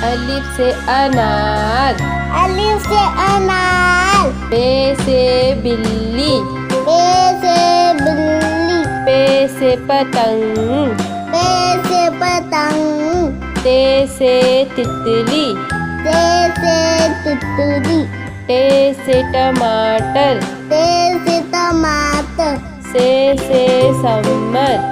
अलिफ से अनार, अलिफ से अनार। बे से बिल्ली, बे से बिल्ली। पे से पतंग, पे से पतंग। ते से तितली, ते से तितली। टे से टमाटर, ते से टमाटर। से सम्मत,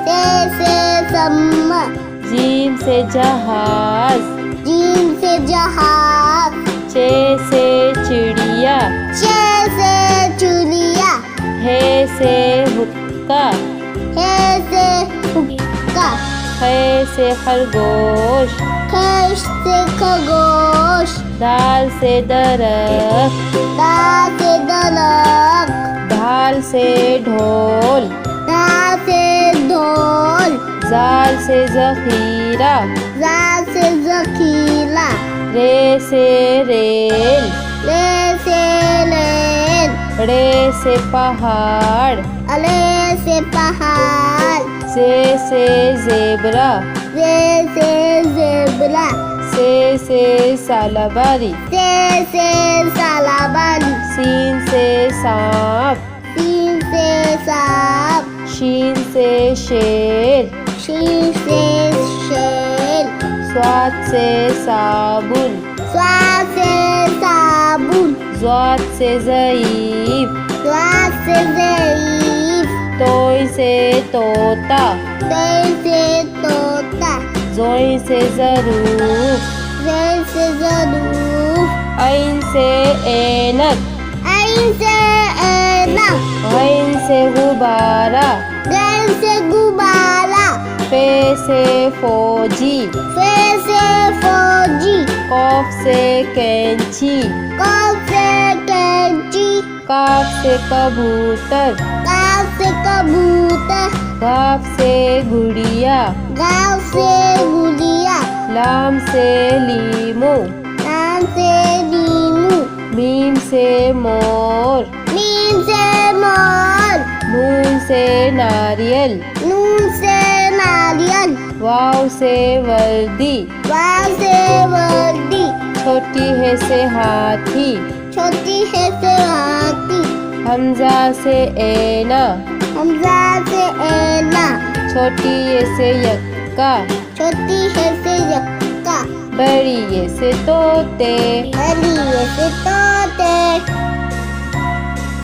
ते से सम्मत। जीम से जहाज, जीम से जहाज। चे से चिड़िया, चे से चुलिया। हे से हुक्का, हे से हुक्का। खे से खरगोश, खश से खरगोश। दाल से दरख्त, दाल से दलक। धाल से ढोल, दाल से ढोल। जाल से जखीरा, जाल से जखीला। रे से रेल, ले से लेन। रे से पहाड़, अले से पहाड़। से जेबरा, जे से जेबरा। से सालाबारी, से सालाबारी। सीन से सांप, सीन से सांप। शीन से शेर, शीन से शेर। स्वाद से साबुन, स्वाद से साबुन। ज़ात से ज़ईफ, स्वाद से ज़ईफ। तोय से तोता, तोय से तोता। ज़ोय से ज़रूफ, ज़ेर से ज़रूफ। ऐन से ऐनक, ऐन से ऐनक। गैन से गुब्बारा, गैन से गुब्बारा। फे से फौजी, फे से फौजी। कौफ से कैंची, कौफ से कैंची। काफ से कबूतर, काफ से कबूतर। गाफ से गुड़िया, गाँव से गुड़िया। लाम से लीमू, नाम से नीमू। मीम से मोर, मीम से मोर। नून से नारियल, नून से नारियल। वाव से वर्दी, वाव से वर्दी। छोटी है से हाथी, छोटी है से हाथी। हमजा से ऐना, हमजा से ऐना। छोटी ये से यक्का, छोटी है से यक्का। बड़ी ये से तोते। बड़ी है से तोते।